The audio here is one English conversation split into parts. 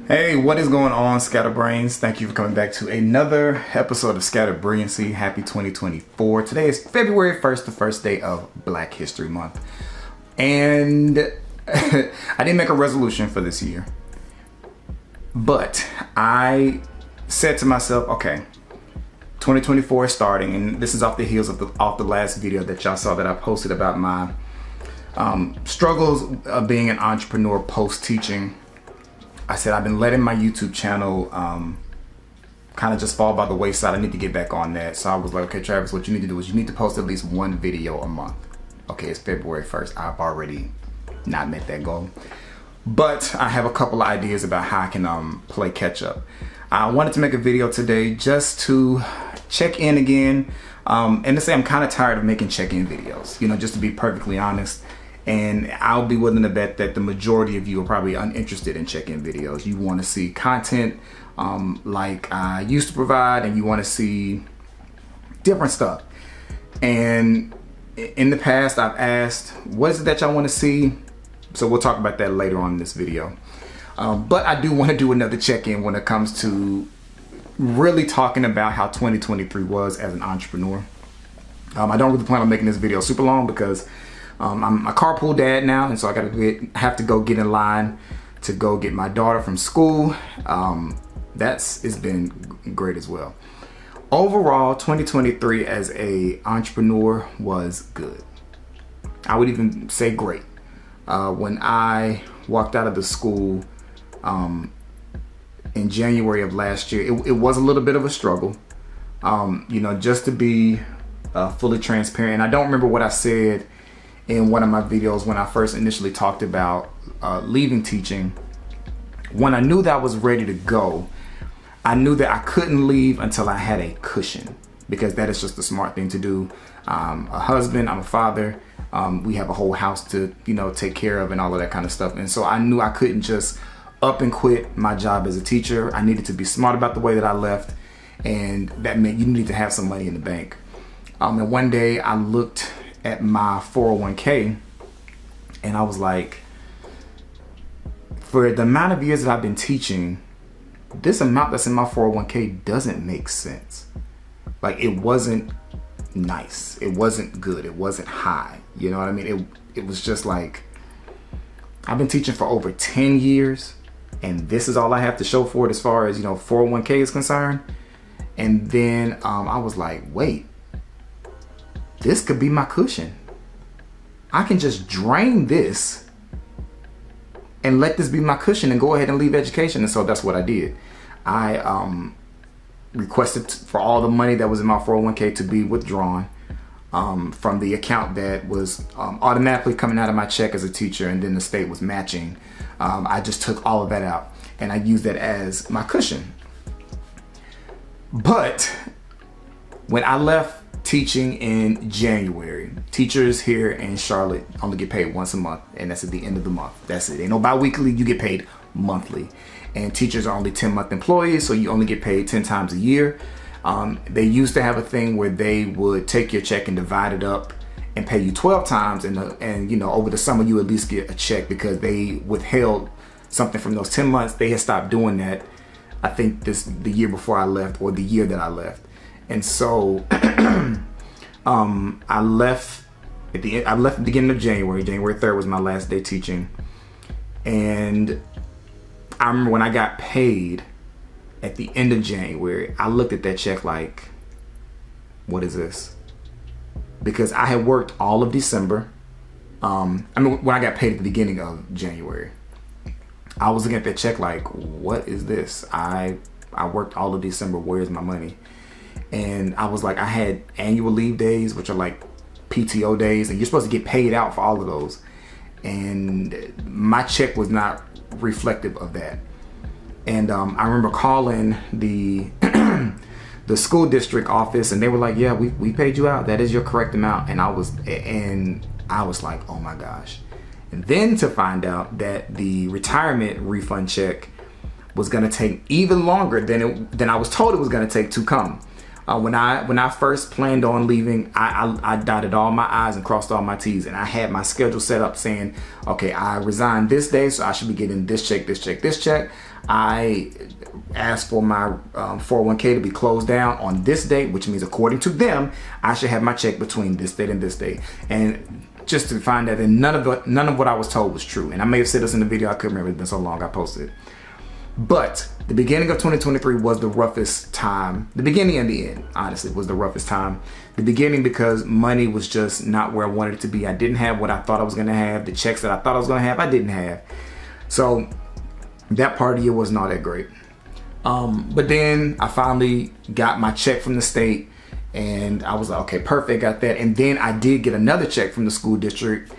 Hey, what is going on, Scatterbrains? Thank you for coming back to another episode of Scattered Brilliancy. Happy 2024. Today is February 1st, the first day of Black History Month. And I didn't make a resolution for this year, but I said to myself, okay, 2024 is starting, and this is off the heels of the last video that y'all saw that I posted about my struggles of being an entrepreneur post-teaching. I said I've been letting my YouTube channel kind of just fall by the wayside. I need to get back on that. So I was like, okay, Travis, what you need to do is you need to post at least one video a month. Okay, it's February 1st. I've already not met that goal. But I have a couple of ideas about how I can play catch up. I wanted to make a video today just to check in again and to say I'm kind of tired of making check-in videos, you know, just to be perfectly honest. And I'll be willing to bet that the majority of you are probably uninterested in check-in videos. You want to see content like I used to provide, and you want to see different stuff. And in the past, I've asked, what is it that y'all want to see? So we'll talk about that later on in this video. But I do want to do another check-in when it comes to really talking about how 2023 was as an entrepreneur. I don't really plan on making this video super long because I'm a carpool dad now, and so I have to go get in line to go get my daughter from school. It's been great as well. Overall, 2023 as a entrepreneur was good. I would even say great. When I walked out of the school in January of last year, it was a little bit of a struggle. You know, just to be fully transparent. I don't remember what I said in one of my videos when I first initially talked about leaving teaching. When I knew that I was ready to go, I knew that I couldn't leave until I had a cushion, because that is just the smart thing to do. A husband, I'm a father. We have a whole house to, you know, take care of and all of that kind of stuff. And so I knew I couldn't just up and quit my job as a teacher. I needed to be smart about the way that I left, and that meant you need to have some money in the bank. And one day I looked at my 401k and I was like, for the amount of years that I've been teaching, this amount that's in my 401k doesn't make sense. Like, it wasn't nice, it wasn't good, it wasn't high, you know what I mean? It was just like, I've been teaching for over 10 years and this is all I have to show for it as far as, you know, 401k is concerned. And then I was like, wait, this could be my cushion. I can just drain this and let this be my cushion and go ahead and leave education. And so that's what I did. I requested for all the money that was in my 401k to be withdrawn from the account that was automatically coming out of my check as a teacher, and then the state was matching. I just took all of that out and I used that as my cushion. But when I left teaching in January, teachers here in Charlotte only get paid once a month, and that's at the end of the month. That's it. Ain't no bi-weekly, you get paid monthly. And teachers are only 10-month employees, so you only get paid 10 times a year. They used to have a thing where they would take your check and divide it up and pay you 12 times, and you know, over the summer you at least get a check because they withheld something from those 10 months. They had stopped doing that, I think the year before I left, or the year that I left. And so I left at the beginning of January. January 3rd was my last day teaching. And I remember when I got paid at the end of January, I looked at that check like, what is this? Because I had worked all of December. When I got paid at the beginning of January, I was looking at that check like, what is this? I worked all of December. Where's my money? And I was like, I had annual leave days, which are like PTO days, and you're supposed to get paid out for all of those. And my check was not reflective of that. And I remember calling the the school district office, and they were like, yeah, we paid you out. That is your correct amount. And I was like, oh my gosh. And then to find out that the retirement refund check was going to take even longer than I was told it was going to take to come. When I first planned on leaving, I dotted all my I's and crossed all my T's, and I had my schedule set up saying, okay, I resigned this day, so I should be getting this check, this check, this check. I asked for my 401k to be closed down on this date, which means according to them, I should have my check between this date and this date. And just to find out that none of what I was told was true. And I may have said this in the video, I couldn't remember, it's been so long I posted it. But the beginning of 2023 was the roughest time. The beginning and the end, honestly, was the roughest time. The beginning because money was just not where I wanted it to be. I didn't have what I thought I was gonna have. The checks that I thought I was gonna have, I didn't have. So that part of the year wasn't all that great. But then I finally got my check from the state, and I was like, okay, perfect, got that. And then I did get another check from the school district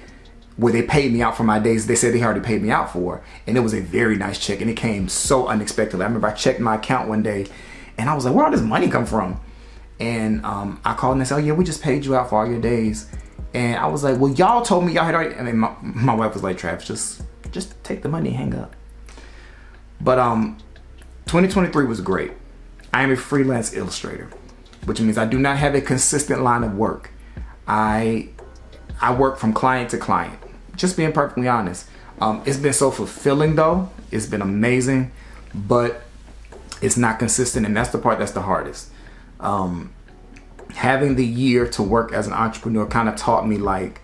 where they paid me out for my days they said they already paid me out for. And it was a very nice check, and it came so unexpectedly. I remember I checked my account one day, and I was like, where all this money come from? And I called and they said, oh yeah, we just paid you out for all your days. And I was like, well, y'all told me y'all had already, I mean, my wife was like, Travis, just take the money and hang up. But 2023 was great. I am a freelance illustrator, which means I do not have a consistent line of work. I work from client to client, just being perfectly honest. It's been so fulfilling though. It's been amazing, but it's not consistent, and that's the part that's the hardest. Having the year to work as an entrepreneur kind of taught me like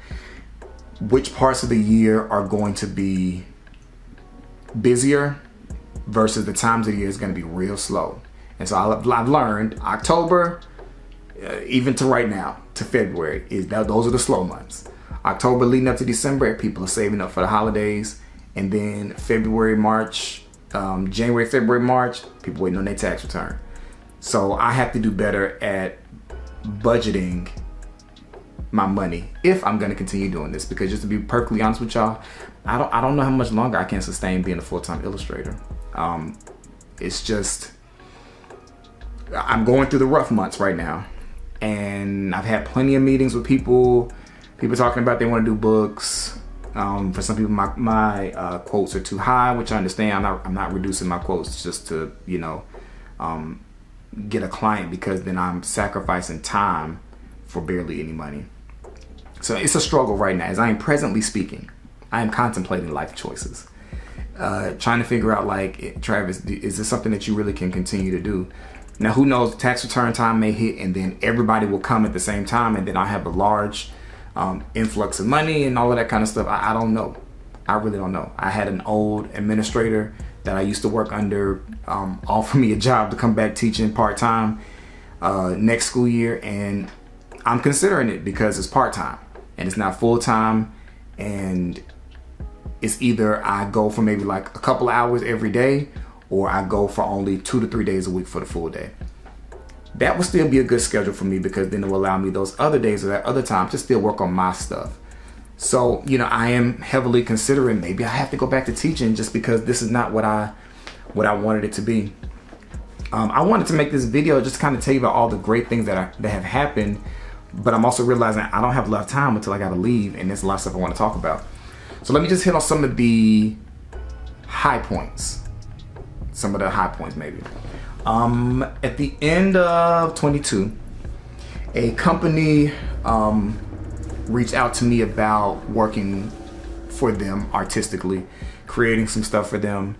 which parts of the year are going to be busier versus the times of the year is going to be real slow. And so I've learned October, even to right now, to February, those are the slow months. October leading up to December, people are saving up for the holidays. And then February, March, January, February, March, people waiting on their tax return. So I have to do better at budgeting my money if I'm going to continue doing this, because just to be perfectly honest with y'all, I don't know how much longer I can sustain being a full-time illustrator. It's just, I'm going through the rough months right now, and I've had plenty of meetings with people talking about they want to do books. For some people, my quotes are too high, which I understand. I'm not reducing my quotes just to, get a client, because then I'm sacrificing time for barely any money. So it's a struggle right now. As I am presently speaking, I am contemplating life choices. Trying to figure out, like, Travis, is this something that you really can continue to do? Now, who knows, tax return time may hit, and then everybody will come at the same time, and then I have a large influx of money and all of that kind of stuff. I don't know. I really don't know. I had an old administrator that I used to work under offer me a job to come back teaching part-time next school year, and I'm considering it because it's part-time and it's not full-time, and it's either I go for maybe like a couple of hours every day, or I go for only 2 to 3 days a week for the full day. That will still be a good schedule for me, because then it will allow me those other days or that other time to still work on my stuff. So, I am heavily considering maybe I have to go back to teaching, just because this is not what I wanted it to be. I wanted to make this video just to kind of tell you about all the great things that have happened, but I'm also realizing I don't have a lot of time until I got to leave, and there's a lot of stuff I want to talk about. So let me just hit on some of the high points. Maybe. At the end of 22, a company reached out to me about working for them artistically, creating some stuff for them.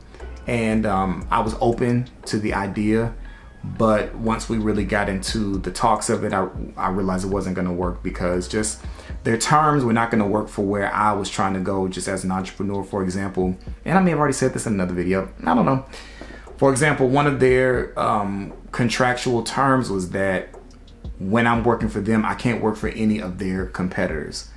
And I was open to the idea, but once we really got into the talks of it, I realized it wasn't going to work, because just their terms were not going to work for where I was trying to go just as an entrepreneur, for example. And I may have already said this in another video, I don't know. For example, one of their contractual terms was that when I'm working for them, I can't work for any of their competitors.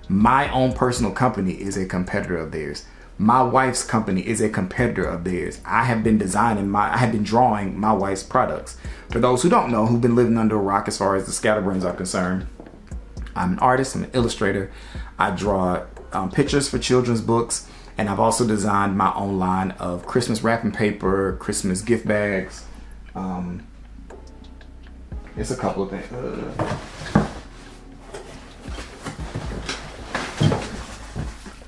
My own personal company is a competitor of theirs. My wife's company is a competitor of theirs. I have been drawing my wife's products. For those who don't know, who've been living under a rock as far as the scatterbrains are concerned, I'm an artist, I'm an illustrator. I draw pictures for children's books, and I've also designed my own line of Christmas wrapping paper, Christmas gift bags. It's a couple of things.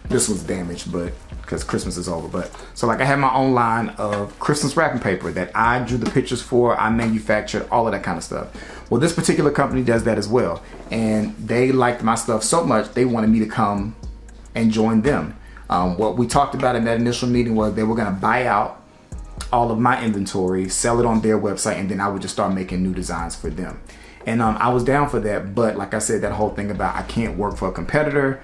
This was damaged, but because Christmas is over. But so like I have my own line of Christmas wrapping paper that I drew the pictures for, I manufactured, all of that kind of stuff. Well, this particular company does that as well. And they liked my stuff so much, they wanted me to come and join them. What we talked about in that initial meeting was they were going to buy out all of my inventory, sell it on their website, and then I would just start making new designs for them. And I was down for that. But like I said, that whole thing about I can't work for a competitor,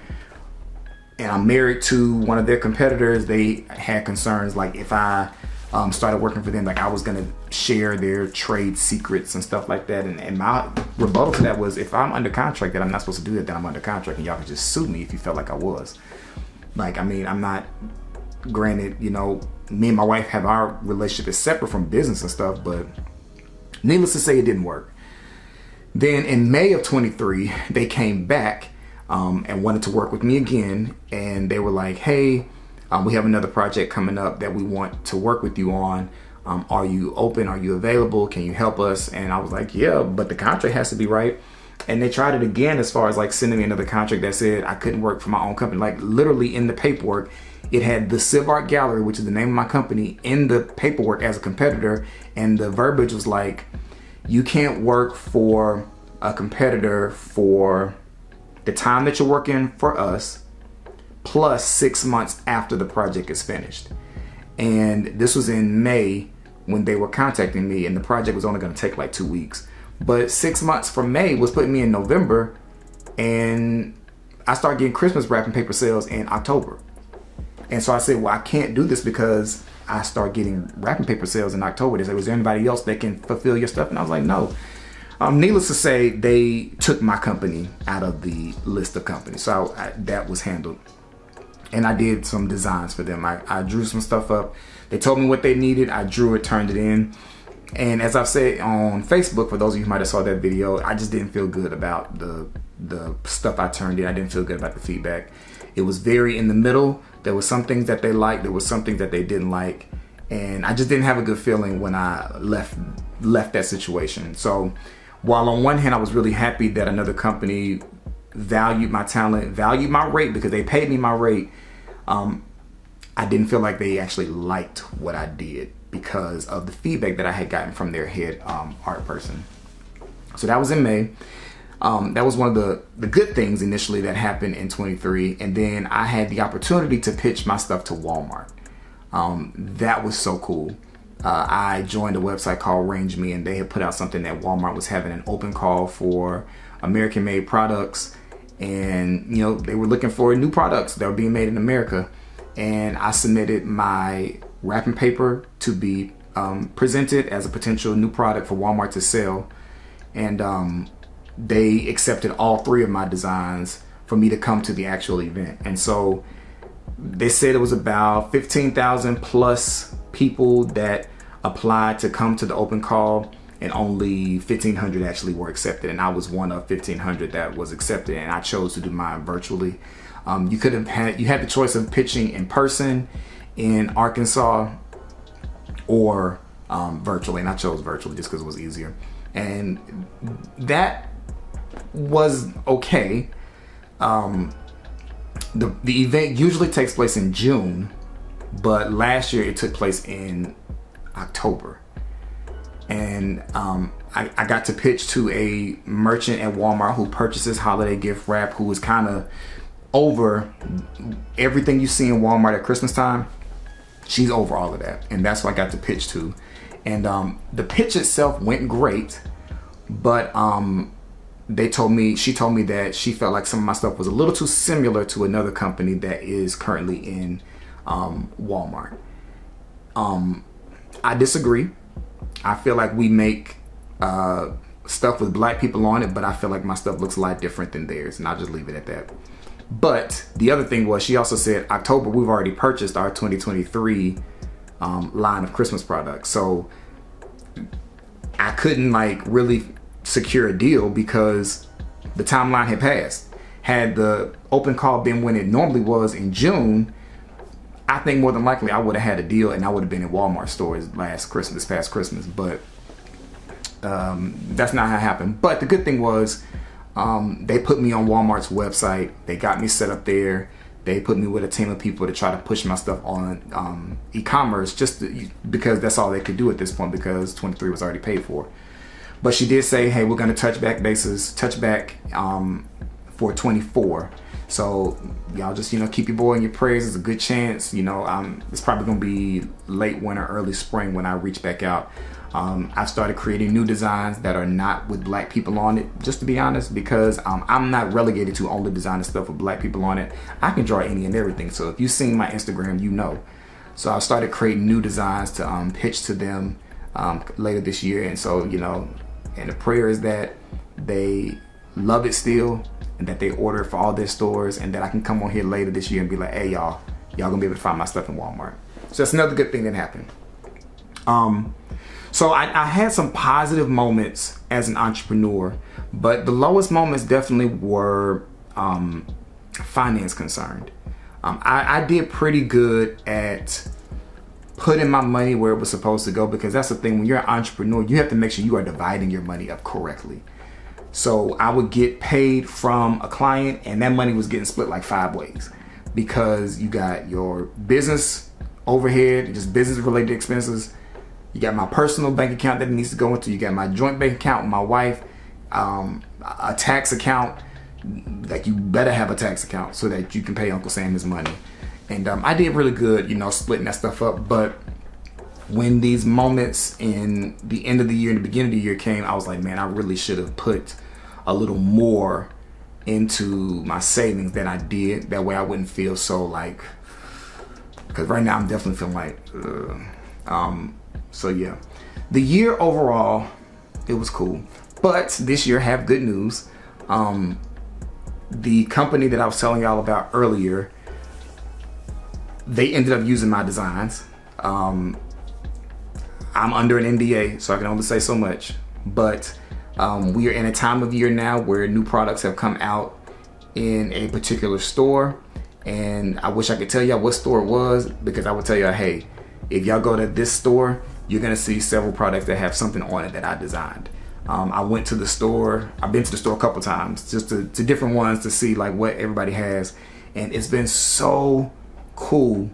and I'm married to one of their competitors, they had concerns like if I started working for them, like I was gonna share their trade secrets and stuff like that. And my rebuttal to that was, if I'm under contract that I'm not supposed to do that, then I'm under contract, and y'all can just sue me if you felt like I was. Like, I mean, I'm not, granted, you know, me and my wife have our relationship is separate from business and stuff, but needless to say, it didn't work. Then in May of 23, they came back and wanted to work with me again. And they were like, hey, we have another project coming up that we want to work with you on. Are you open? Are you available? Can you help us? And I was like, yeah, but the contract has to be right. And they tried it again as far as like sending me another contract that said I couldn't work for my own company. Like literally in the paperwork, it had the Civ Art Gallery, which is the name of my company, in the paperwork as a competitor. And the verbiage was like, you can't work for a competitor for the time that you're working for us, plus 6 months after the project is finished. And this was in May when they were contacting me, and the project was only going to take like 2 weeks. But 6 months from May was putting me in November, and I started getting Christmas wrapping paper sales in October. And so I said, well, I can't do this because I start getting wrapping paper sales in October. They said, was there anybody else that can fulfill your stuff? And I was like, no. Needless to say, they took my company out of the list of companies. So that was handled. And I did some designs for them. I drew some stuff up. They told me what they needed. I drew it, turned it in. And as I've said on Facebook, for those of you who might have saw that video, I just didn't feel good about the stuff I turned in. I didn't feel good about the feedback. It was very in the middle. There were some things that they liked. There were some things that they didn't like. And I just didn't have a good feeling when I left that situation. So while on one hand, I was really happy that another company valued my talent, valued my rate because they paid me my rate, I didn't feel like they actually liked what I did because of the feedback that I had gotten from their head art person. So that was in May. That was one of the good things initially that happened in 23. And then I had the opportunity to pitch my stuff to Walmart. That was so cool. I joined a website called Range Me, and they had put out something that Walmart was having an open call for American-made products. And, you know, they were looking for new products that were being made in America. And I submitted my wrapping paper to be presented as a potential new product for Walmart to sell. And they accepted all 3 of my designs for me to come to the actual event. And so they said it was about 15,000 plus people that applied to come to the open call, and only 1,500 actually were accepted. And I was one of 1,500 that was accepted, and I chose to do mine virtually. You had the choice of pitching in person in Arkansas or virtually, and I chose virtually just because it was easier. And that was okay. The event usually takes place in June, but last year it took place in October. And I got to pitch to a merchant at Walmart who purchases holiday gift wrap, who is kind of over everything you see in Walmart at Christmas time. She's over all of that, and that's what I got to pitch to. And the pitch itself went great, but she told me that she felt like some of my stuff was a little too similar to another company that is currently in Walmart. I disagree. I feel like we make stuff with black people on it, but I feel like my stuff looks a lot different than theirs, and I'll just leave it at that. But the other thing was, she also said, October, we've already purchased our 2023 line of Christmas products. So I couldn't like really secure a deal because the timeline had passed. Had the open call been when it normally was in June, I think more than likely I would have had a deal and I would have been in Walmart stores this past Christmas. But that's not how it happened. But the good thing was, they put me on Walmart's website. They got me set up there. They put me with a team of people to try to push my stuff on e-commerce, because that's all they could do at this point, because 23 was already paid for. But she did say, hey, we're going to touch back for 24. So y'all just, keep your boy in your prayers. There's a good chance, it's probably going to be late winter, early spring when I reach back out. I've started creating new designs that are not with black people on it, just to be honest, because I'm not relegated to only designing stuff with black people on it. I can draw any and everything. So if you've seen my Instagram, So I've started creating new designs to pitch to them later this year. And so, and the prayer is that they love it still, and that they order it for all their stores, and that I can come on here later this year and be like, hey, y'all gonna be able to find my stuff in Walmart. So that's another good thing that happened. So I had some positive moments as an entrepreneur, but the lowest moments definitely were finance concerned. I did pretty good at putting my money where it was supposed to go, because that's the thing. When you're an entrepreneur, you have to make sure you are dividing your money up correctly. So I would get paid from a client, and that money was getting split like 5 ways, because you got your business overhead, just business related expenses. You got my personal bank account that it needs to go into. You got my joint bank account with my wife, a tax account. Like, you better have a tax account so that you can pay Uncle Sam his money. And I did really good, splitting that stuff up. But when these moments in the end of the year and the beginning of the year came, I was like, man, I really should have put a little more into my savings than I did. That way I wouldn't feel so like, because right now I'm definitely feeling like, so yeah, the year overall, it was cool. But this year, I have good news. The company that I was telling y'all about earlier, they ended up using my designs. I'm under an NDA, so I can only say so much. But we are in a time of year now where new products have come out in a particular store. And I wish I could tell y'all what store it was, because I would tell y'all, hey, if y'all go to this store, you're gonna see several products that have something on it that I designed. I went to the store. I've been to the store a couple times, just to different ones, to see like what everybody has. And it's been so cool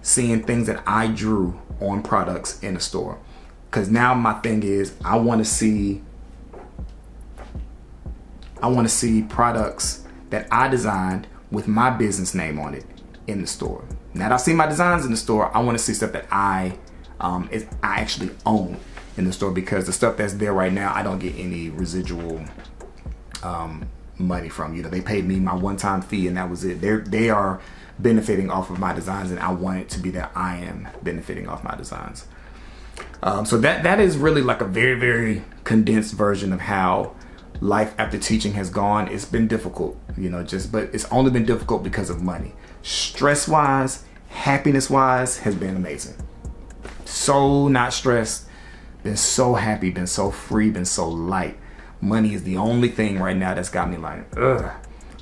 seeing things that I drew on products in the store. Because now my thing is, I want to see products that I designed with my business name on it in the store. Now that I see my designs in the store, I want to see stuff that I actually own in the store, because the stuff that's there right now, I don't get any residual money from. They paid me my one-time fee, and that was it. They are benefiting off of my designs, and I want it to be that I am benefiting off my designs. So that is really like a very, very condensed version of how life after teaching has gone. It's been difficult, but it's only been difficult because of money. Stress-wise, happiness-wise, has been amazing. So not stressed, been so happy, been so free, been so light. Money is the only thing right now that's got me like, ugh.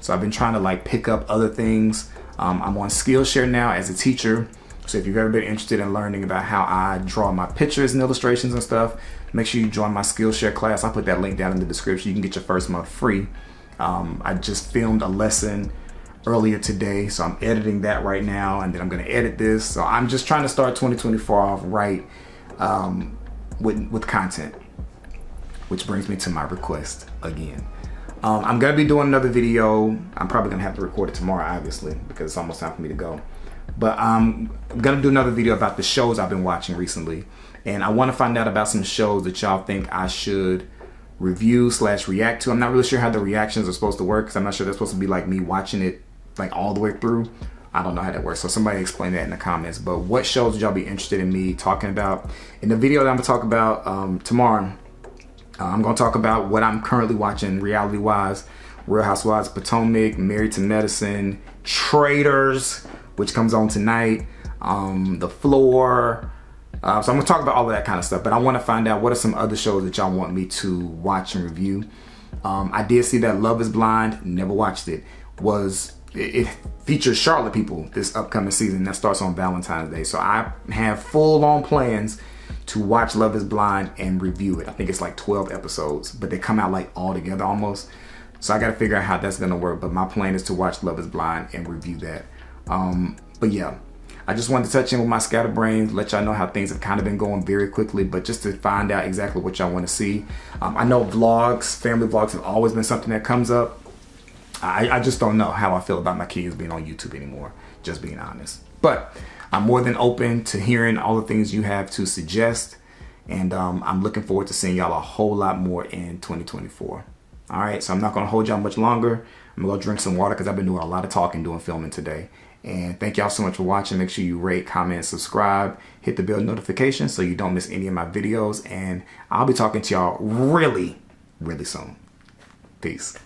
So I've been trying to like pick up other things. I'm on Skillshare now as a teacher. So if you've ever been interested in learning about how I draw my pictures and illustrations and stuff, make sure you join my Skillshare class. I'll put that link down in the description. You can get your first month free. I just filmed a lesson earlier today, so I'm editing that right now, and then I'm going to edit this. So I'm just trying to start 2024 off right with content, which brings me to my request again. I'm going to be doing another video. I'm probably going to have to record it tomorrow, obviously, because it's almost time for me to go. But I'm going to do another video about the shows I've been watching recently. And I want to find out about some shows that y'all think I should review/react to. I'm not really sure how the reactions are supposed to work, because I'm not sure they're supposed to be like me watching it like all the way through. I don't know how that works. So somebody explain that in the comments. But what shows would y'all be interested in me talking about? In the video that I'm going to talk about tomorrow, I'm going to talk about what I'm currently watching reality-wise. Real Housewives of Potomac, Married to Medicine, Traitors, which comes on tonight, The Floor. So I'm going to talk about all of that kind of stuff. But I want to find out what are some other shows that y'all want me to watch and review. I did see that Love is Blind. Never watched it. It features Charlotte people this upcoming season that starts on Valentine's Day. So I have full-on plans to watch Love is Blind and review it. I think it's like 12 episodes, but they come out like all together almost. So I got to figure out how that's going to work. But my plan is to watch Love is Blind and review that. But yeah, I just wanted to touch in with my scatterbrains, let y'all know how things have kind of been going very quickly, but just to find out exactly what y'all want to see. I know vlogs, family vlogs have always been something that comes up. I just don't know how I feel about my kids being on YouTube anymore, just being honest. But I'm more than open to hearing all the things you have to suggest. And I'm looking forward to seeing y'all a whole lot more in 2024. All right, so I'm not going to hold y'all much longer. I'm going to go drink some water because I've been doing a lot of talking, doing filming today. And thank y'all so much for watching. Make sure you rate, comment, subscribe, hit the bell notification so you don't miss any of my videos. And I'll be talking to y'all really, really soon. Peace.